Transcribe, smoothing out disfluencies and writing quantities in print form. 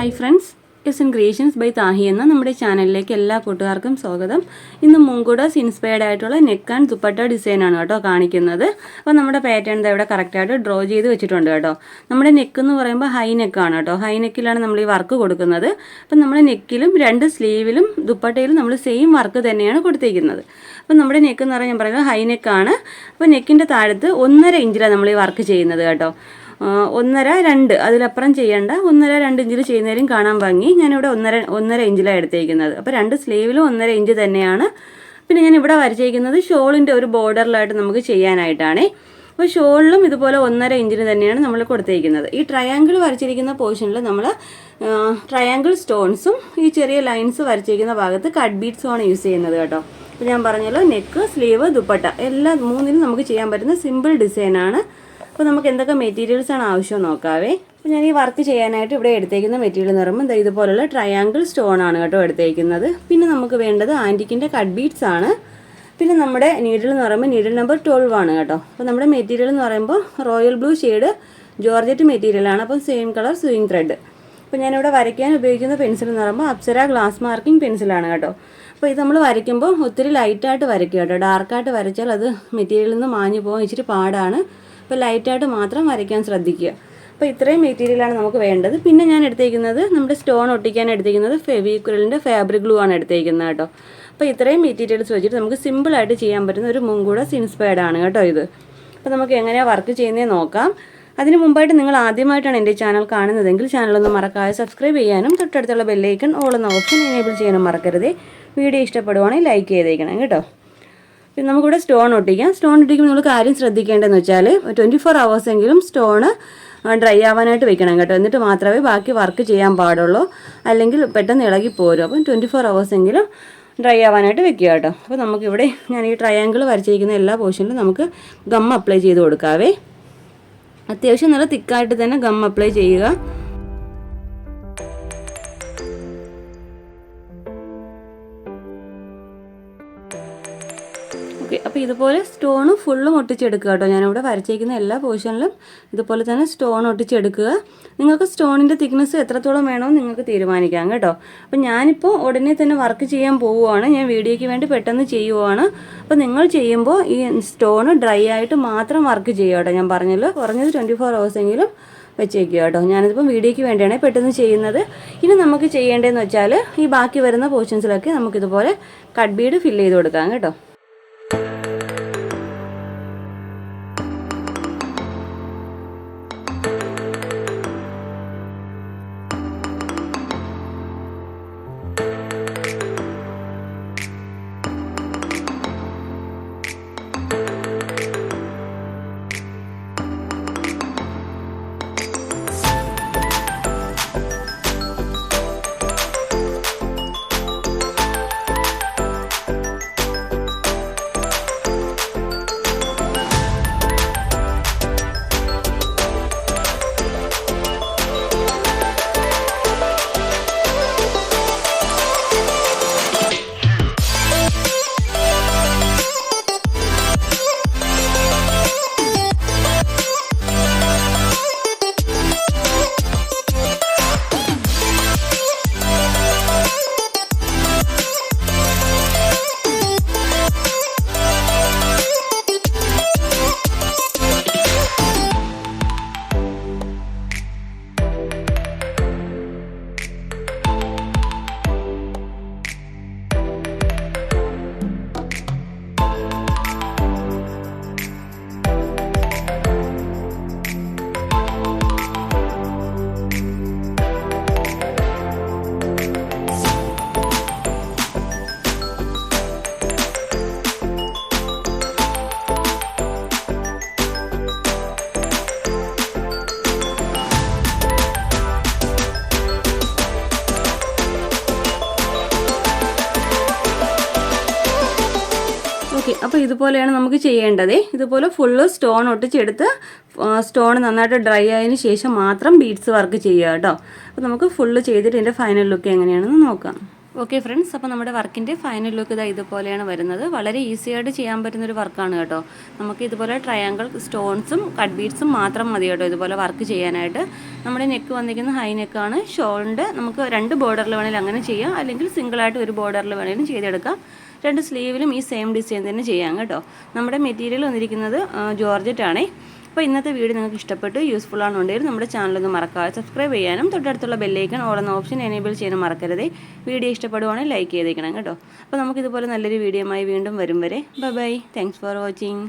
Hi friends, S creations by Thahi എന്ന നമ്മുടെ ചാനലിലേക്ക് എല്ലാ കൂട്ടുകാർക്കും സ്വാഗതം. ഇന്ന് മൂങ്കോഡസ് ഇൻസ്പയർഡ് ആയിട്ടുള്ള നെക്ക് ആൻഡ് ദുപ്പട്ട ഡിസൈനാണ് കേട്ടോ കാണിക്കുന്നത്. അപ്പോൾ നമ്മുടെ പാറ്റേൺ ഇവിടെ കറക്റ്റായിട്ട് ഡ്രോ ചെയ്ത് വെച്ചിട്ടുണ്ട് കേട്ടോ. നമ്മുടെ നെക്ക് എന്ന് പറയുമ്പോൾ ഹൈ നെക്കാണ് കേട്ടോ. ഹൈ നെക്കിലാണ് നമ്മൾ ഈ വർക്ക് കൊടുക്കുന്നത്. അപ്പം നമ്മുടെ നെക്കിലും രണ്ട് സ്ലീവിലും ദുപ്പട്ടയിലും നമ്മൾ സെയിം വർക്ക് തന്നെയാണ് കൊടുത്തിരിക്കുന്നത്. അപ്പം നമ്മുടെ നെക്ക് എന്ന് പറഞ്ഞാൽ ഞാൻ പറയുന്നത് ഹൈ നെക്കാണ്. അപ്പോൾ നെക്കിൻ്റെ താഴത്ത് 1.5 ഇഞ്ചിലാണ് നമ്മൾ ഈ വർക്ക് ചെയ്യുന്നത് കേട്ടോ. 1.5-2 അതിലപ്പുറം ചെയ്യേണ്ട. 1.5-2 ഇഞ്ചിൽ ചെയ്യുന്നതിലും കാണാൻ ഭംഗി. ഞാനിവിടെ 1.5 ഇഞ്ചിലാണ് എടുത്തേക്കുന്നത്. അപ്പോൾ രണ്ട് സ്ലീവിലും 1.5 ഇഞ്ച് തന്നെയാണ്. പിന്നെ ഞാൻ ഇവിടെ വരച്ചേക്കുന്നത് ഷോളിൻ്റെ ഒരു ബോർഡറിലായിട്ട് നമുക്ക് ചെയ്യാനായിട്ടാണ്. അപ്പോൾ ഷോളിലും ഇതുപോലെ 1.5 ഇഞ്ചിന് തന്നെയാണ് നമ്മൾ കൊടുത്തേക്കുന്നത്. ഈ ട്രയാങ്കിൾ വരച്ചിരിക്കുന്ന പോർഷനിൽ നമ്മൾ ട്രയാങ്കിൾ സ്റ്റോൺസും ഈ ചെറിയ ലൈൻസ് വരച്ചിരിക്കുന്ന ഭാഗത്ത് കട്ട് ബീഡ്സുമാണ് യൂസ് ചെയ്യുന്നത് കേട്ടോ. അപ്പോൾ ഞാൻ പറഞ്ഞല്ലോ, നെക്ക്, സ്ലീവ്, ദുപ്പട്ട എല്ലാ മൂന്നിനും നമുക്ക് ചെയ്യാൻ പറ്റുന്ന സിമ്പിൾ ഡിസൈനാണ്. അപ്പോൾ നമുക്ക് എന്തൊക്കെ മെറ്റീരിയൽസാണ് ആവശ്യം നോക്കാവേ. അപ്പോൾ ഞാൻ ഈ വർക്ക് ചെയ്യാനായിട്ട് ഇവിടെ എടുത്തേക്കുന്ന മെറ്റീരിയൽ എന്ന് പറയുമ്പോൾ ഇതുപോലുള്ള ട്രയാങ്കിൾ സ്റ്റോൺ ആണ് കേട്ടോ എടുത്തേക്കുന്നത്. പിന്നെ നമുക്ക് വേണ്ടത് ആൻറ്റിക്കിൻ്റെ കട്ട് ബീഡ്സ് ആണ്. പിന്നെ നമ്മുടെ നീഡിൽ എന്ന് പറയുമ്പോൾ നീഡിൽ നമ്പർ 12 ആണ് കേട്ടോ. അപ്പോൾ നമ്മുടെ മെറ്റീരിയൽ എന്ന് പറയുമ്പോൾ റോയൽ ബ്ലൂ ഷെയ്ഡ് ജോർജറ്റ് മെറ്റീരിയലാണ്. അപ്പോൾ സെയിം കളർ സ്വിങ് ത്രെഡ്. അപ്പോൾ ഞാനിവിടെ വരയ്ക്കാൻ ഉപയോഗിക്കുന്ന പെൻസിൽ എന്ന് പറയുമ്പോൾ അപ്സര ഗ്ലാസ് മാർക്കിംഗ് പെൻസിലാണ് കേട്ടോ. അപ്പോൾ ഇത് നമ്മൾ വരയ്ക്കുമ്പോൾ ഒത്തിരി ലൈറ്റായിട്ട് വരയ്ക്കുക കേട്ടോ. ഡാർക്കായിട്ട് വരച്ചാൽ അത് മെറ്റീരിയലിൽ നിന്ന് മാഞ്ഞു പോകാൻ ഇച്ചിരി പാടാണ്. അപ്പോൾ ലൈറ്റായിട്ട് മാത്രം വരയ്ക്കാൻ ശ്രദ്ധിക്കുക. അപ്പോൾ ഇത്രയും മെറ്റീരിയലാണ് നമുക്ക് വേണ്ടത്. പിന്നെ ഞാൻ എടുത്തേക്കുന്നത് നമ്മുടെ സ്റ്റോൺ ഒട്ടിക്കാൻ എടുത്തേക്കുന്നത് ഫെവിക്രിലിൻ്റെ ഫാബ്രിക് ഗ്ലൂ ആണ് എടുത്തേക്കുന്നത് കേട്ടോ. അപ്പോൾ ഇത്രയും മെറ്റീരിയൽസ് വെച്ചിട്ട് നമുക്ക് സിമ്പിളായിട്ട് ചെയ്യാൻ പറ്റുന്ന ഒരു മൂങ്കോഡസ് ഇൻസ്പയർഡ് ആണ് കേട്ടോ ഇത്. അപ്പോൾ നമുക്ക് എങ്ങനെയാണ് വർക്ക് ചെയ്യുന്നത് നോക്കാം. അതിന് മുമ്പായിട്ട് നിങ്ങൾ ആദ്യമായിട്ടാണ് എൻ്റെ ചാനൽ കാണുന്നതെങ്കിൽ ചാനലൊന്നും മറക്കാതെ സബ്സ്ക്രൈബ് ചെയ്യാനും തൊട്ടടുത്തുള്ള ബെല്ലൈക്കൺ ഓൾ എന്ന ഓപ്ഷൻ എനേബിൾ ചെയ്യാനും മറക്കരുത്. വീഡിയോ ഇഷ്ടപ്പെടുവാണെങ്കിൽ ലൈക്ക് ചെയ്തേക്കണം കേട്ടോ. പിന്നെ നമുക്കിവിടെ സ്റ്റോൺ ഒട്ടിക്കാം. സ്റ്റോൺ ഒട്ടിക്കുമ്പോൾ നമ്മൾ കാര്യം ശ്രദ്ധിക്കേണ്ടതെന്ന് വെച്ചാൽ 24 hours എങ്കിലും സ്റ്റോണ് ഡ്രൈ ആവാനായിട്ട് വെക്കണം കേട്ടോ. എന്നിട്ട് മാത്രമേ ബാക്കി വർക്ക് ചെയ്യാൻ പാടുള്ളൂ. അല്ലെങ്കിൽ പെട്ടെന്ന് ഇളകി പോരും. അപ്പം 24 hours എങ്കിലും ഡ്രൈ ആവാനായിട്ട് വെക്കുക കേട്ടോ. അപ്പോൾ നമുക്കിവിടെ ഞാൻ ഈ ട്രയാങ്കിൾ വരച്ചിരിക്കുന്ന എല്ലാ പോർഷനിലും നമുക്ക് ഗം അപ്ലൈ ചെയ്ത് കൊടുക്കാവേ. അത്യാവശ്യം നല്ല തിക്കായിട്ട് തന്നെ ഗം അപ്ലൈ ചെയ്യുക. ഓക്കെ, അപ്പോൾ ഇതുപോലെ സ്റ്റോണ് ഫുള്ളും ഒട്ടിച്ചെടുക്കുക കേട്ടോ. ഞാനിവിടെ വരച്ചേക്കുന്ന എല്ലാ പോർഷനിലും ഇതുപോലെ തന്നെ സ്റ്റോൺ ഒട്ടിച്ചെടുക്കുക. നിങ്ങൾക്ക് സ്റ്റോണിൻ്റെ തിക്നെസ് എത്രത്തോളം വേണമെന്ന് നിങ്ങൾക്ക് തീരുമാനിക്കാം കേട്ടോ. അപ്പോൾ ഞാനിപ്പോൾ ഉടനെ തന്നെ വർക്ക് ചെയ്യാൻ പോവുകയാണ്. ഞാൻ വീഡിയോയ്ക്ക് വേണ്ടി പെട്ടെന്ന് ചെയ്യുവാണ്. അപ്പോൾ നിങ്ങൾ ചെയ്യുമ്പോൾ ഈ സ്റ്റോണ് ഡ്രൈ ആയിട്ട് മാത്രം വർക്ക് ചെയ്യുക കേട്ടോ. ഞാൻ പറഞ്ഞല്ലോ, കുറഞ്ഞത് 24 hours എങ്കിലും വെച്ചേക്കുക കേട്ടോ. ഞാനിതിപ്പം വീഡിയോയ്ക്ക് വേണ്ടിയാണ് പെട്ടെന്ന് ചെയ്യുന്നത്. ഇനി നമുക്ക് ചെയ്യേണ്ടതെന്ന് വെച്ചാൽ ഈ ബാക്കി വരുന്ന പോർഷൻസിലൊക്കെ നമുക്കിതുപോലെ കട്ട് ബീഡ് ഫില്ല് ചെയ്ത് കൊടുക്കാം കേട്ടോ. അപ്പോൾ ഇതുപോലെയാണ് നമുക്ക് ചെയ്യേണ്ടത്. ഇതുപോലെ ഫുള്ള് സ്റ്റോൺ ഒട്ടിച്ചെടുത്ത് സ്റ്റോൺ നന്നായിട്ട് ഡ്രൈ ആയതിനു ശേഷം മാത്രം ബീഡ്സ് വർക്ക് ചെയ്യുക കേട്ടോ. അപ്പോൾ നമുക്ക് ഫുള്ള് ചെയ്തിട്ട് ഇതിൻ്റെ ഫൈനൽ ലുക്ക് എങ്ങനെയാണെന്ന് നോക്കാം. ഓക്കെ ഫ്രണ്ട്സ്, അപ്പോൾ നമ്മുടെ വർക്കിൻ്റെ ഫൈനൽ ലുക്ക് ഇതുപോലെയാണ് വരുന്നത്. വളരെ ഈസി ആയിട്ട് ചെയ്യാൻ പറ്റുന്നൊരു വർക്കാണ് കേട്ടോ. നമുക്ക് ഇതുപോലെ ട്രയാങ്കിൾ സ്റ്റോൺസും കട്ട് ബീഡ്സും മാത്രം മതി കേട്ടോ ഇതുപോലെ വർക്ക് ചെയ്യാനായിട്ട്. നമ്മുടെ നെക്ക് വന്നിരിക്കുന്ന ഹൈ നെക്കാണ്. ഷോളിൻ്റെ നമുക്ക് 2 ബോർഡറിൽ വേണമെങ്കിൽ അങ്ങനെ ചെയ്യാം, അല്ലെങ്കിൽ സിംഗിളായിട്ട് ഒരു ബോർഡറിൽ വേണമെങ്കിലും ചെയ്തെടുക്കാം. 2 സ്ലീവിലും ഈ സെയിം ഡിസൈൻ തന്നെ ചെയ്യാം കേട്ടോ. നമ്മുടെ മെറ്റീരിയൽ വന്നിരിക്കുന്നത് ജോർജറ്റ് ആണേ. അപ്പോൾ ഇന്നത്തെ വീഡിയോ നിങ്ങൾക്ക് ഇഷ്ടപ്പെട്ടു യൂസ്ഫുൾ ആണെന്നുണ്ടെങ്കിൽ നമ്മുടെ ചാനലൊന്ന് മറക്കാതെ സബ്സ്ക്രൈബ് ചെയ്യാനും തൊട്ടടുത്തുള്ള ബെല്ലൈക്കൺ ഓൾ എന്ന ഓപ്ഷൻ എനേബിൾ ചെയ്യാനും മറക്കരുത്. വീഡിയോ ഇഷ്ടപ്പെടുവാണെങ്കിൽ ലൈക്ക് ചെയ്തേക്കണം കേട്ടോ. അപ്പോൾ നമുക്കിതുപോലെ നല്ലൊരു വീഡിയോയുമായി വീണ്ടും വരും വരെ ബൈ. Thanks for watching.